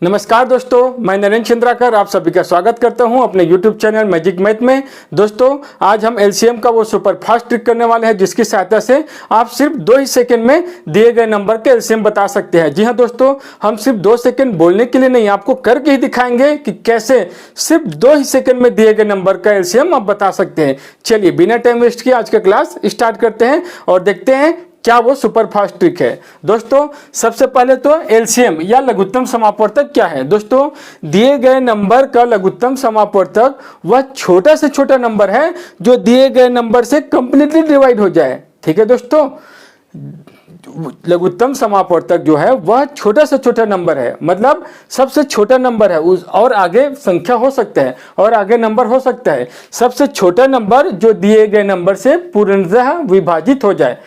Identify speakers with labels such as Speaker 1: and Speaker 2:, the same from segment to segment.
Speaker 1: नमस्कार दोस्तों, मैं नरेंद्र चंद्राकर आप सभी का स्वागत करता हूं अपने YouTube चैनल मैजिक मैथ में। दोस्तों, आज हम एलसीएम का वो सुपर फास्ट ट्रिक करने वाले हैं जिसकी सहायता से आप सिर्फ 2 ही सेकंड में दिए गए नंबर के एलसीएम बता सकते हैं। जी हां दोस्तों, हम सिर्फ 2 सेकंड बोलने के लिए नहीं, आपको करके ही दिखाएंगे कि कैसे सिर्फ 2 ही सेकंड में दिए गए नंबर का एलसीएम आप बता सकते हैं। चलिए बिना टाइम वेस्ट किए आज का क्लास स्टार्ट करते हैं और देखते हैं क्या वो सुपर फास्ट ट्रिक है। दोस्तों, सबसे पहले तो एलसीएम या लघुत्तम समापवर्तक क्या है। दोस्तों, दिए गए नंबर का लघुत्तम समापवर्तक वह छोटा से छोटा नंबर है जो दिए गए नंबर से कंप्लीटली डिवाइड हो जाए। ठीक है दोस्तों, लघुत्तम समापवर्तक जो है वह छोटा से छोटा नंबर है, मतलब सबसे छोटा नंबर है और आगे संख्या हो सकता है और आगे नंबर हो सकता है। सबसे छोटा नंबर जो दिए गए नंबर से पूर्णतः विभाजित हो जाए।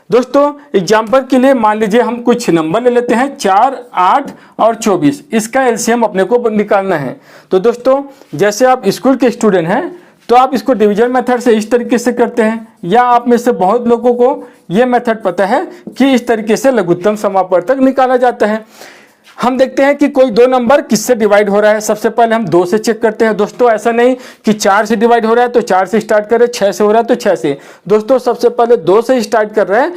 Speaker 1: दोस्तों, एग्जाम्पल के लिए मान लीजिए हम कुछ नंबर ले लेते हैं 4, 8 और 24। इसका एलसीएम अपने को निकालना है। तो दोस्तों, जैसे आप स्कूल के स्टूडेंट हैं तो आप इसको डिवीजन मेथड से इस तरीके से करते हैं, या आप में से बहुत लोगों को ये मेथड पता है कि इस तरीके से लघुत्तम समापवर्तक निकाला जाता है। हम देखते हैं कि कोई 2 नंबर किससे डिवाइड हो रहा है। सबसे पहले हम 2 से चेक करते हैं। दोस्तों, ऐसा नहीं कि 4 से डिवाइड हो रहा है तो 4 से स्टार्ट करें, 6 से हो रहा है तो 6 से। दोस्तों, सबसे पहले 2 से स्टार्ट कर रहे हैं,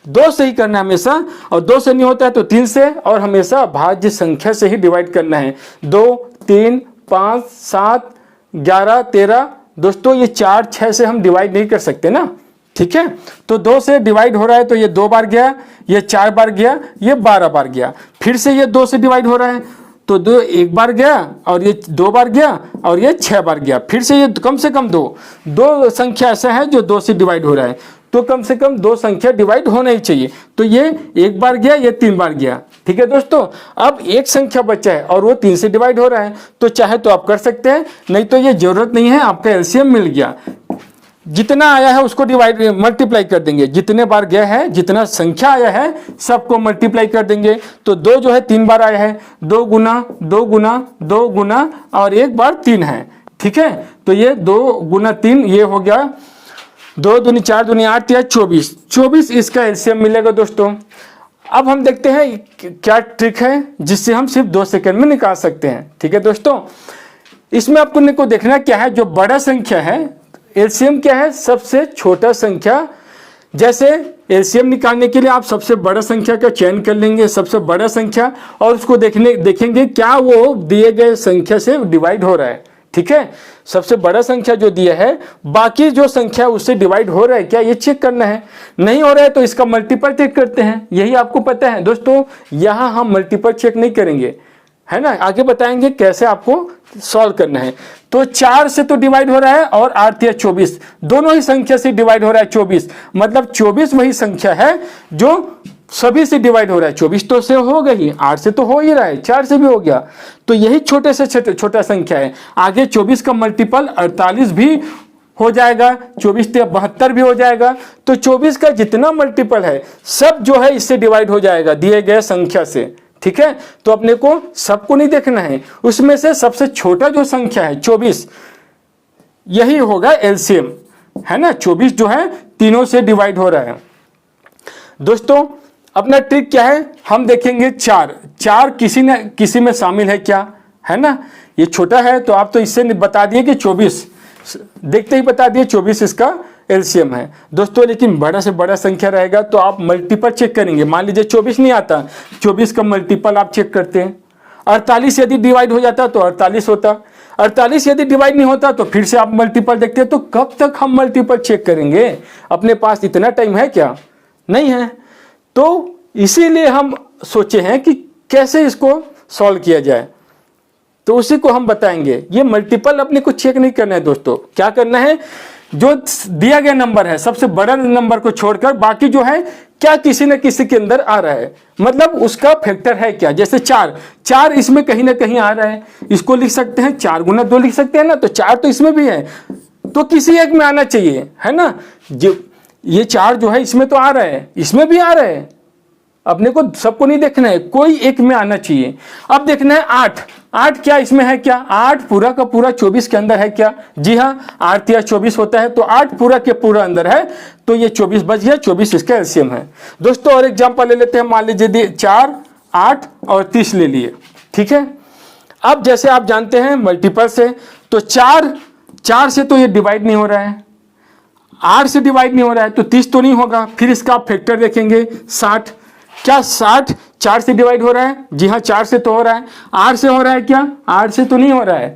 Speaker 1: 2 से ही करना है हमेशा, और 2 से नहीं होता है तो 3 से, और हमेशा भाज्य संख्या से ही डिवाइड करना है। 2, 3, 5, 7, 11, 13। दोस्तों, ये 4, 6 से हम डिवाइड नहीं कर सकते ना। ठीक है, तो 2 से डिवाइड हो रहा है तो ये 2 बार गया, ये 4 बार गया, ये 12 बार गया। फिर से ये 2 से डिवाइड हो रहा है तो 2 1 बार गया, और ये 2 बार गया, और ये 6 बार गया। फिर से ये कम से कम 2 संख्या ऐसा है जो 2 से डिवाइड हो रहा है, तो कम से कम 2 संख्या डिवाइड होना ही चाहिए। तो ये 1 बार गया, ये 3 बार गया। ठीक है दोस्तों, अब एक संख्या बचा है और वो 3 से डिवाइड हो रहा है, तो चाहे तो आप कर सकते हैं, नहीं तो ये जरूरत नहीं है, आपका एलसीएम मिल गया। जितना आया है उसको मल्टीप्लाई कर देंगे, जितने बार गया है, जितना संख्या आया है सबको मल्टीप्लाई कर देंगे। तो 2 जो है 3 बार आया है, 2 गुना 2 गुना 2 गुना और 1 बार 3 है। ठीक है, तो ये 2 गुना 3 ये हो गया 2 दूनी 4 दूनी 8 या 24 इसका एलसीएम मिलेगा। दोस्तों, अब हम देखते हैं क्या ट्रिक है जिससे हम सिर्फ 2 सेकंड में निकाल सकते हैं। ठीक है दोस्तों, इसमें आपको देखना क्या है, जो बड़ा संख्या है एलसीएम क्या है, सबसे छोटा संख्या। जैसे एलसीएम निकालने के लिए आप सबसे बड़ा संख्या का चयन कर लेंगे, सबसे बड़ा संख्या, और उसको देखेंगे क्या वो दिए गए संख्या से डिवाइड हो रहा है। ठीक है, सबसे बड़ा संख्या जो दिया है, बाकी जो संख्या उससे डिवाइड हो रहा है क्या, ये चेक करना है। नहीं हो रहा है तो इसका मल्टीपल चेक करते हैं, यही आपको पता है। दोस्तों, यहाँ हम मल्टीपल चेक नहीं करेंगे, है ना, आगे बताएंगे कैसे आपको सॉल्व करना है। तो 4 से तो डिवाइड हो रहा है और 8 या 24 दोनों ही संख्या से डिवाइड हो रहा है। 24 मतलब 24 वही संख्या है जो सभी से डिवाइड हो रहा है। 24 तो से हो गई, 8 से तो हो ही रहा है, 4 से भी हो गया, तो यही छोटे से छोटा संख्या है। आगे 24 का मल्टीपल 48 भी हो जाएगा, 24 से 72 भी हो जाएगा। तो 24 का जितना मल्टीपल है सब जो है इससे डिवाइड हो जाएगा दिए गए संख्या से। ठीक है, तो अपने को सबको नहीं देखना है, उसमें से सबसे छोटा जो संख्या है 24 यही होगा एलसीएम, है ना। 24 जो है तीनों से डिवाइड हो रहा है। दोस्तों, अपना ट्रिक क्या है, हम देखेंगे 4 किसी में शामिल है क्या, है ना। ये छोटा है तो आप तो इससे बता दिए कि 24, देखते ही बता दिए 24 इसका एलसीएम है। दोस्तों, लेकिन बड़ा से बड़ा संख्या रहेगा तो आप मल्टीपल चेक करेंगे। मान लीजिए 24 नहीं आता, 24 का मल्टीपल आप चेक करते हैं। 48 यदि डिवाइड हो जाता तो 48 होता, 48 यदि डिवाइड नहीं होता तो फिर से आप मल्टीपल देखते हैं। तो कब तक हम मल्टीपल चेक करेंगे, अपने पास इतना टाइम है क्या, नहीं है। तो इसीलिए हम सोचे हैं कि कैसे इसको सॉल्व किया जाए, तो उसी को हम बताएंगे। ये मल्टीपल अपने को चेक नहीं करना है दोस्तों, क्या करना है, जो दिया गया नंबर है सबसे बड़ा नंबर को छोड़कर बाकी जो है क्या किसी न किसी के अंदर आ रहा है, मतलब उसका फैक्टर है क्या। जैसे 4 इसमें कहीं ना कहीं आ रहा है, इसको लिख सकते हैं 4 गुना 2 लिख सकते हैं ना, तो 4 तो इसमें भी है, तो किसी एक में आना चाहिए, है ना। जो ये 4 जो है इसमें तो आ रहा है, इसमें भी आ रहा है, अपने को सबको नहीं देखना है, कोई एक में आना चाहिए। अब देखना है 8 क्या इसमें है क्या, 8 पूरा का पूरा 24 के अंदर है क्या। जी हाँ, 8 या 24 होता है, तो 8 पूरा के पूरा अंदर है, तो ये 24 बच गया, 24 इसका एलसीएम है। दोस्तों, और एग्जांपल ले लेते हैं, मान लीजिए 4, 8 और 30 ले लिए। ठीक है। अब जैसे आप जानते हैं मल्टीपल से, तो 4 से तो ये डिवाइड नहीं हो रहा है, 8 से डिवाइड नहीं हो रहा है, तो 30 तो नहीं होगा। फिर इसका आप फैक्टर देखेंगे 60, क्या 60 4 से डिवाइड हो रहा है? जी हाँ, 4 से तो हो रहा है। 8 से हो रहा है क्या? 8 से तो नहीं हो रहा है,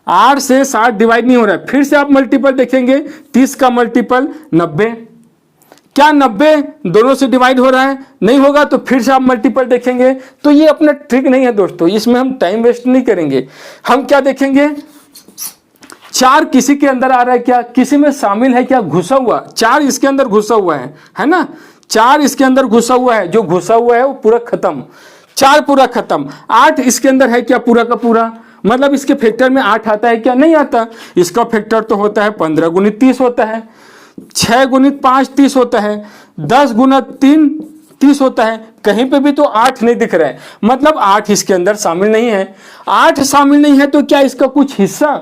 Speaker 1: 8 से 60 डिवाइड नहीं हो रहा है। फिर से आप मल्टीपल देखेंगे, 30 का मल्टीपल 90, क्या 90 दोनों से डिवाइड हो रहा है? नहीं होगा। तो फिर से आप मल्टीपल देखेंगे। तो ये अपना ट्रिक नहीं है दोस्तों, इसमें हम टाइम वेस्ट नहीं करेंगे। हम क्या देखेंगे, 4 किसी के अंदर आ रहा है क्या? किसी में शामिल है क्या? घुसा हुआ 4 इसके अंदर घुसा हुआ है ना? 4 इसके अंदर घुसा हुआ है, जो घुसा हुआ है वो पूरा खत्म, 4 पूरा खत्म। 8 इसके अंदर है क्या? पूरा का पूरा, मतलब इसके फैक्टर में 8 आता है क्या? नहीं आता। इसका फैक्टर तो होता है 15 गुणित 30 होता है, 6 गुणित 5 30 होता है, 10 गुणित 3 30 होता है। कहीं पे भी तो 8 नहीं दिख रहा है, मतलब 8 इसके अंदर शामिल नहीं है। 8 शामिल नहीं है तो क्या इसका कुछ हिस्सा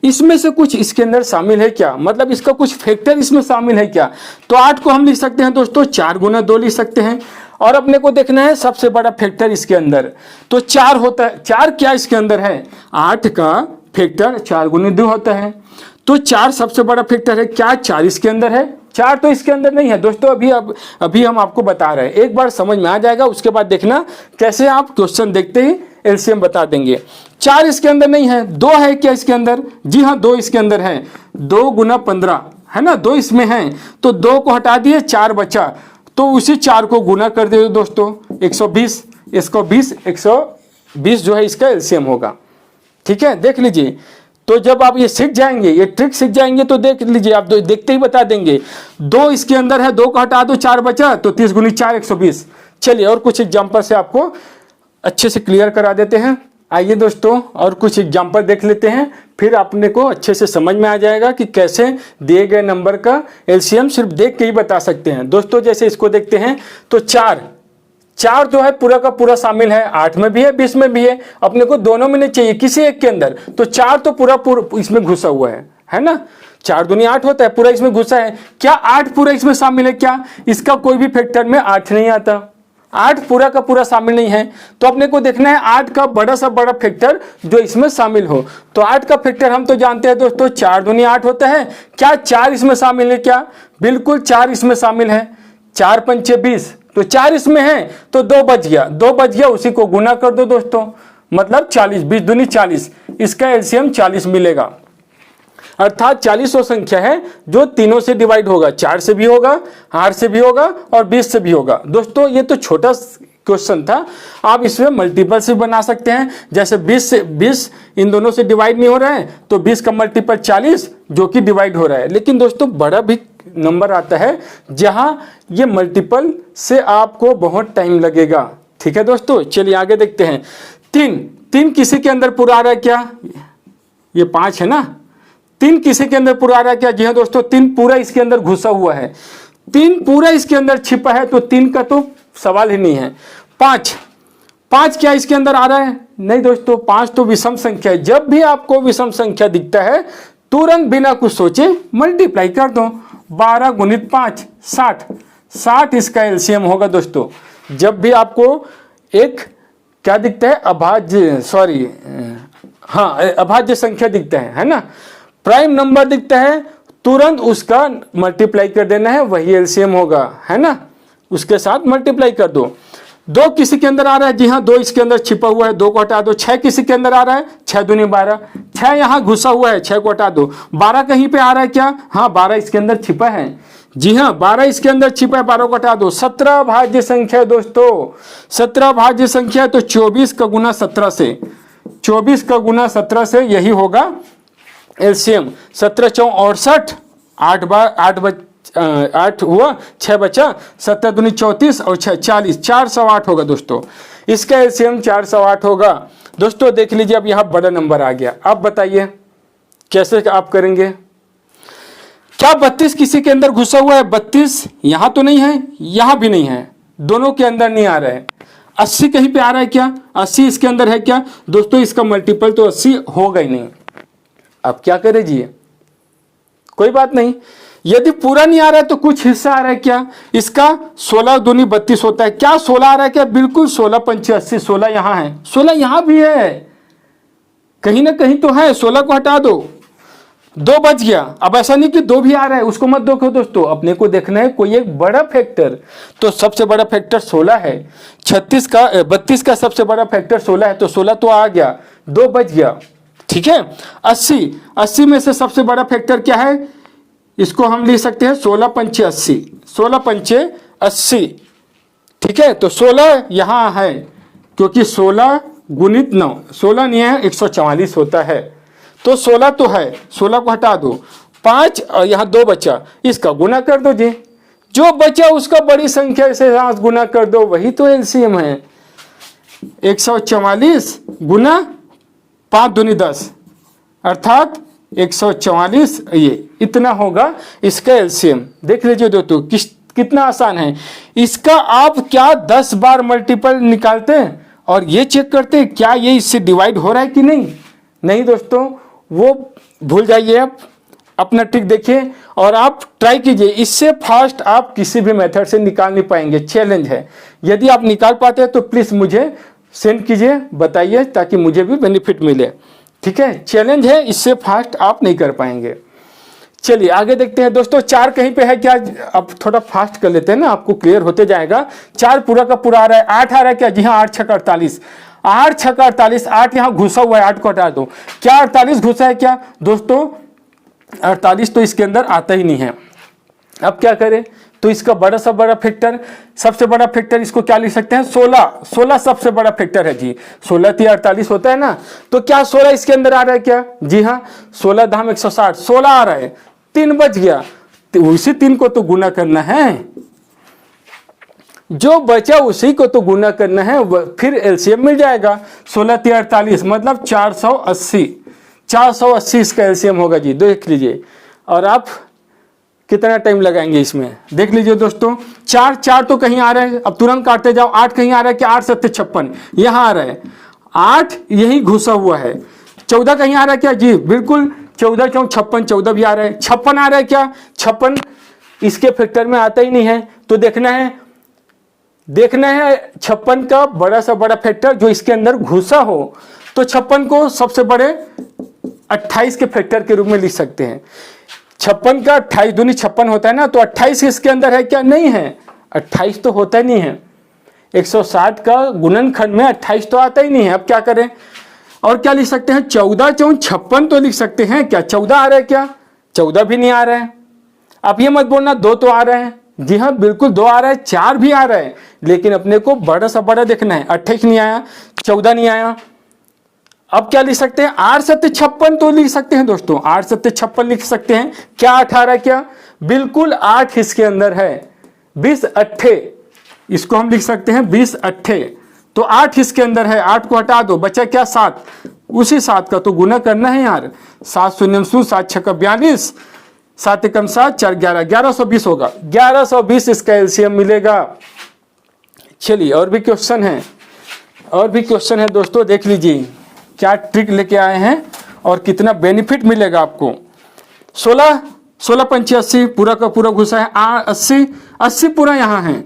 Speaker 1: इसमें से कुछ इसके अंदर शामिल है क्या? मतलब इसका कुछ फैक्टर इसमें शामिल है क्या? तो 8 को हम लिख सकते हैं दोस्तों 4 गुना 2 लिख सकते हैं। और अपने को देखना है सबसे बड़ा फैक्टर इसके अंदर, तो 4 होता है। 4 क्या इसके अंदर है? 8 का फैक्टर 4 गुना 2 होता है, तो 4 सबसे बड़ा फैक्टर है। क्या 4 इसके अंदर है? 4 तो इसके अंदर नहीं है दोस्तों। अभी हम आपको बता रहे हैं, एक बार समझ में आ जाएगा, उसके बाद देखना कैसे आप क्वेश्चन देखते ही एलसीएम बता देंगे। 4 इसके अंदर नहीं है, 2 है क्या इसके अंदर? जी हाँ, 2 इसके अंदर है। 2 गुना 15 है ना, 2 इसमें है, तो 2 को हटा दिए, 4 बचा, तो उसी 4 को गुना कर दे दोस्तों 120, इसको 20, 120 जो है इसका एलसीएम होगा। ठीक है, देख लीजिए। तो जब आप ये सीख जाएंगे, ये ट्रिक सीख जाएंगे, तो देख लीजिए, आप देखते ही बता देंगे। 2 इसके अंदर है, 2 को हटा दो, 4 बचा, तो 30 गुनी 4 120। चलिए और कुछ एग्जाम्पल से आपको अच्छे से क्लियर करा देते हैं। आइए दोस्तों और कुछ एग्जाम्पल देख लेते हैं, फिर आपने को अच्छे से समझ में आ जाएगा कि कैसे दिए गए नंबर का एलसीएम सिर्फ देख के ही बता सकते हैं। दोस्तों जैसे इसको देखते हैं, तो 4 जो है पूरा का पूरा शामिल है, 8 में भी है, 20 में भी है। अपने को दोनों में नहीं चाहिए, किसी एक के अंदर, तो 4 तो पूरा इसमें घुसा हुआ है ना? 4 दूनी 8 होता है, पूरा इसमें घुसा है। क्या 8 पूरा इसमें शामिल है क्या? इसका कोई भी फैक्टर में 8 नहीं आता, 8 पूरा का पूरा शामिल नहीं है। तो अपने को देखना है 8 का बड़ा सा बड़ा फैक्टर जो इसमें शामिल हो। तो 8 का फैक्टर हम तो जानते हैं दोस्तों, 4 दूनी 8 होता है। क्या 4 इसमें शामिल है क्या? बिल्कुल 4 इसमें शामिल है। 4 पंचे 20, तो 4 इसमें है, तो 2 बच गया, 2 बच गया, उसी को गुना कर दो दोस्तों, मतलब 40, 20 दूनी 40, इसका एलसीएम 40 मिलेगा। अर्थात 40 वो संख्या है जो तीनों से डिवाइड होगा, 4 से भी होगा, 8 से भी होगा और 20 से भी होगा। दोस्तों ये तो छोटा क्वेश्चन था, आप इसमें मल्टीपल से बना सकते हैं। जैसे 20 इन दोनों से डिवाइड नहीं हो रहा है, तो 20 का मल्टीपल 40 जो कि डिवाइड हो रहा है। लेकिन दोस्तों बड़ा भी नंबर आता है जहां ये मल्टीपल से आपको बहुत टाइम लगेगा। ठीक है दोस्तों, चलिए आगे देखते हैं। 3 किसी के अंदर पूरा आ रहा है क्या? ये 5 है ना, 3 किसी के अंदर पूरा आ रहा है क्या? जी हाँ दोस्तों, 3 पूरा इसके अंदर घुसा हुआ है, 3 पूरा इसके अंदर छिपा है, तो 3 का तो सवाल ही नहीं है। 5 क्या इसके अंदर आ रहा है? नहीं दोस्तों, 5 तो विषम संख्या है। जब भी आपको विषम संख्या दिखता है, तुरंत बिना कुछ सोचे मल्टीप्लाई कर दो। 12 गुणित 5 60 इसका एलसीएम होगा दोस्तों। जब भी आपको एक क्या दिखता है, अभाज्य संख्या दिखता है ना, प्राइम नंबर दिखता है, तुरंत उसका मल्टीप्लाई कर देना है, वही एलसीएम होगा, है ना? उसके साथ मल्टीप्लाई कर दो। 2 किसी के अंदर आ रहा है, जी हाँ 2 इसके अंदर छिपा हुआ है, 2 को हटा दो। 6 किसी के अंदर आ रहा है, 6 दूनी 12, 6 यहाँ घुसा हुआ है, 6 को हटा दो। 12 कहीं पे आ रहा है क्या? हाँ 12 इसके अंदर छिपा है, जी हाँ 12 इसके अंदर छिपा है, 12 को हटा दो। 17 भाज्य संख्या है दोस्तों, 17 भाज्य संख्या है, तो 24 का गुना 17 से, 24 का गुना 17 से यही होगा एलसीएम। 17 × 68, 8 हुआ, 6 बचा, 17 दूनी 34 और 6 40, 408 होगा दोस्तों। इसका एलसीएम 408 होगा। दोस्तों देख लीजिए, अब यहाँ बड़ा नंबर आ गया। अब बताइए कैसे आप करेंगे? क्या 32 किसी के अंदर घुसा हुआ है? 32 यहाँ तो नहीं है, यहाँ भी नहीं है, दोनों के अंदर नहीं आ रहा है। 80 कहीं पे आ रहा है क्या? 80 इसके अंदर है क्या? दोस्तों इसका मल्टीपल तो 80 होगा ही नहीं। अब क्या करें जी? कोई बात नहीं, यदि पूरा नहीं आ रहा है तो कुछ हिस्सा आ रहा है क्या, इसका 16 दूनी 32 होता है, क्या 16 आ रहा है क्या, बिल्कुल 16 पंचे 80, 16 यहाँ है, 16 यहाँ भी है, कहीं ना कहीं तो है, 16 को हटा दो, 2 बच गया। अब ऐसा नहीं कि 2 भी आ रहा है, उसको मत देखो दोस्तों, अपने को देखना है कोई एक बड़ा फैक्टर, तो सबसे बड़ा फैक्टर 16 है, 32 का सबसे बड़ा फैक्टर 16 है, तो 16 तो आ गया, 2 बच गया, ठीक है। 80 में से सबसे बड़ा फैक्टर क्या है, इसको हम लिख सकते हैं 16 पंचे 80, 16 पंचे 80, ठीक है। तो 16 यहाँ है, क्योंकि 16 गुणित 9, 16 नहीं है 144 होता है, तो 16 तो है, 16 को हटा दो, 5 और यहाँ 2 बचा, इसका गुना कर दो जी, जो बचा उसका बड़ी संख्या से गुना कर दो, वही तो एलसीएम है। 144 गुना 5 दूनी 10, अर्थात 144, ये इतना होगा इसका एलसीएम। देख लीजिए दोस्तों कितना आसान है, इसका आप क्या 10 बार मल्टीपल निकालते हैं और ये चेक करते हैं क्या ये इससे डिवाइड हो रहा है कि नहीं। नहीं दोस्तों, वो भूल जाइए, आप अपना ट्रिक देखिए और आप ट्राई कीजिए, इससे फास्ट आप किसी भी मेथड से निकाल नहीं पाएंगे, चैलेंज है। यदि आप निकाल पाते हैं तो प्लीज़ मुझे सेंड कीजिए, बताइए, ताकि मुझे भी बेनिफिट मिले, ठीक है। चैलेंज है, इससे फास्ट आप नहीं कर पाएंगे। चलिए आगे देखते हैं दोस्तों, 4 कहीं पे है क्या, अब थोड़ा फास्ट कर लेते हैं ना, आपको क्लियर होते जाएगा। 4 पूरा का पूरा आ रहा है, 8 आ रहा है क्या, जी हाँ, 8 6 48, 8 6 48, 8 यहाँ घुसा हुआ है, 8 को हटा दो, क्या 48 घुसा है क्या दोस्तों, 48 तो इसके अंदर आता ही नहीं है। अब क्या करें, तो इसका बड़ा सा बड़ा फैक्टर, सबसे बड़ा फैक्टर इसको क्या लिख सकते हैं, 16 सबसे बड़ा फैक्टर है जी, 16 3 48 होता है ना, तो क्या 16 इसके अंदर आ रहा है क्या, जी हाँ, 16 धाम 160, 16 आ रहा है, 3 बच गया, तो उसी 3 को तो गुना करना है, जो बचा उसी को तो गुना करना है, फिर एलसीएम मिल जाएगा। 16 3 48 मतलब 480 इसका एलसीएम होगा जी, देख लीजिए। और आप कितना टाइम लगाएंगे इसमें, देख लीजिए दोस्तों, 4 तो कहीं आ रहा है, अब तुरंत काटते जाओ, 8 कहीं आ रहा है कि 8 7 56 यहाँ आ रहा है, 8 यही घुसा हुआ है, 14 कहीं आ रहा है क्या, जी बिल्कुल, 14 4 56, 14 भी आ रहा है, 56 आ रहा है क्या, 56 इसके फैक्टर में आता ही नहीं है, तो देखना है 56 का बड़ा सा बड़ा फैक्टर जो इसके अंदर घुसा हो, तो 56 को सबसे बड़े 28 के फैक्टर के रूप में लिख सकते हैं। 56 का 28 दूनी 56 होता है ना, तो 28 इसके अंदर है क्या, नहीं है, 28 तो होता ही नहीं है, 160 का गुणनखंड में 28 तो आता ही नहीं है। अब क्या करें, और क्या लिख सकते हैं, 14 4 56 तो लिख सकते हैं क्या, 14 आ रहा है क्या, 14 भी नहीं आ रहा है। आप ये मत बोलना 2 तो आ रहा है, जी हाँ बिल्कुल 2 आ रहा है, 4 भी आ रहा है, लेकिन अपने को बड़ा सा बड़ा देखना है, 28 नहीं आया, 14 नहीं आया। अब क्या लिख सकते हैं, 8 7 56 तो लिख सकते हैं दोस्तों, 8 7 56 लिख सकते हैं, क्या 18 क्या, बिल्कुल 8 इसके अंदर है, 20 8 इसको हम लिख सकते हैं 20 8, तो 8 इसके अंदर है, 8 को हटा दो, बचा क्या 7, उसी 7 का तो गुना करना है यार, 7 0 7 6 42, 7 1 7 4 11, 1120 होगा, 1120 इसका एलसीएम मिलेगा। चलिए और भी क्वेश्चन है दोस्तों, देख लीजिए क्या ट्रिक लेके आए हैं और कितना बेनिफिट मिलेगा आपको। 16 पंचे 80 पूरा का पूरा घुसा है, 80 पूरा यहाँ है,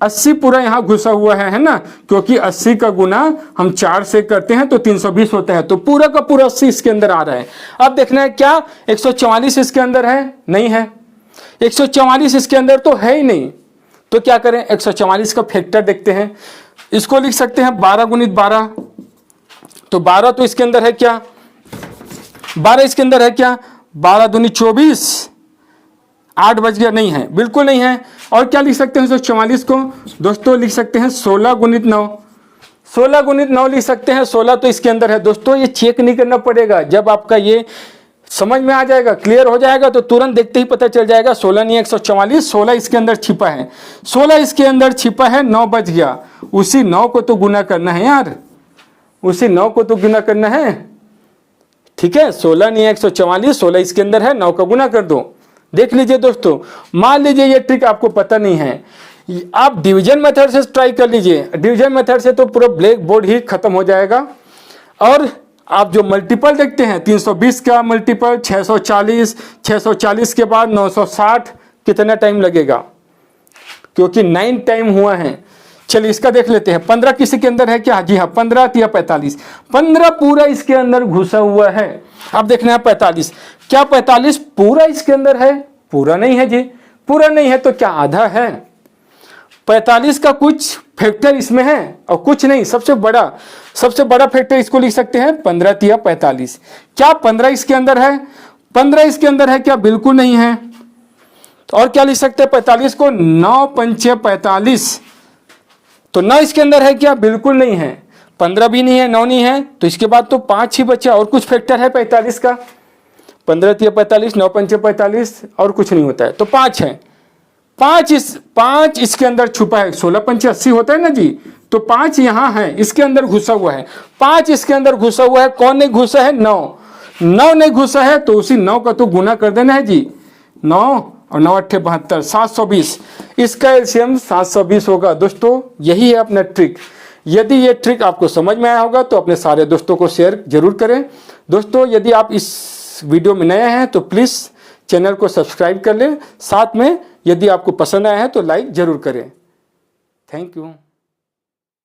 Speaker 1: 80 पूरा यहाँ घुसा हुआ है ना, क्योंकि 80 का गुना हम 4 से करते हैं तो 320 होता है, तो पूरा का पूरा 80 इसके अंदर आ रहा है। अब देखना है क्या 144 इसके अंदर है, नहीं है, 144 इसके अंदर तो है ही नहीं, तो क्या करें, 144 का फैक्टर देखते हैं, इसको लिख सकते हैं 12 गुणित 12, तो 12 तो इसके अंदर है क्या, 12 इसके अंदर है क्या, 12 दूनी 24, 8 बच गया, नहीं है, बिल्कुल नहीं है। और क्या लिख सकते हैं 144 को दोस्तों, लिख सकते हैं 16 गुणित 9, 16 गुणित 9 लिख सकते हैं, 16 तो इसके अंदर है दोस्तों, ये चेक नहीं करना पड़ेगा, जब आपका ये समझ में आ जाएगा, क्लियर हो जाएगा, तो तुरंत देखते ही पता चल जाएगा 16 नहीं 144, 16 इसके अंदर छिपा है, 16 इसके अंदर छिपा है, 9 बच गया, उसी 9 को तो गुना करना है यार, उसी 9 को तो गुना करना है, ठीक है, 16 नहीं 144, 16 इसके अंदर है, 9 का गुना कर दो। देख लीजिए दोस्तों, मान लीजिए ये ट्रिक आपको पता नहीं है, आप डिवीजन मेथड से ट्राई कर लीजिए, डिवीजन मेथड से तो पूरा ब्लैक बोर्ड ही खत्म हो जाएगा, और आप जो मल्टीपल देखते हैं 320 का मल्टीपल 640, 640 के बाद 960, कितना टाइम लगेगा, क्योंकि 9 टाइम हुआ है। चलिए इसका देख लेते हैं। 15 किसी के अंदर है क्या? जी हाँ, 15 या 45, 15 पूरा इसके अंदर घुसा हुआ है। अब देखना है 45, क्या 45 पूरा इसके अंदर है? पूरा नहीं है जी, पूरा नहीं है तो क्या आधा है? 45 का कुछ फैक्टर इसमें है और कुछ नहीं। सबसे बड़ा फैक्टर इसको लिख सकते हैं 15 या 45। क्या 15 इसके अंदर है? 15 इसके अंदर है क्या? बिल्कुल नहीं है। और क्या लिख सकते हैं 45 को? 9 पंचे 45, तो 9 इसके अंदर है क्या? बिल्कुल नहीं है। 15 भी नहीं है, 9 नहीं है, तो इसके बाद तो 5 ही बचा। और कुछ फैक्टर है 45 का? 15 या 45, 9 पंचे 45 और कुछ नहीं होता है, तो 5 है। 5 इसके अंदर छुपा है। 16 पंचे 80 होता है ना जी, तो 5 यहाँ है, इसके अंदर घुसा हुआ है। 5 इसके अंदर घुसा हुआ है। कौन नहीं घुसा है? 9 नहीं घुसा है, तो उसी 9 का तो गुना कर देना है जी। 9 और 9 8 72, 720। इसका एलसीएम 720 होगा। दोस्तों यही है अपना ट्रिक। यदि ये ट्रिक आपको समझ में आया होगा तो अपने सारे दोस्तों को शेयर जरूर करें। दोस्तों यदि आप इस वीडियो में नए हैं तो प्लीज़ चैनल को सब्सक्राइब कर लें। साथ में यदि आपको पसंद आया है तो लाइक जरूर करें। Thank you.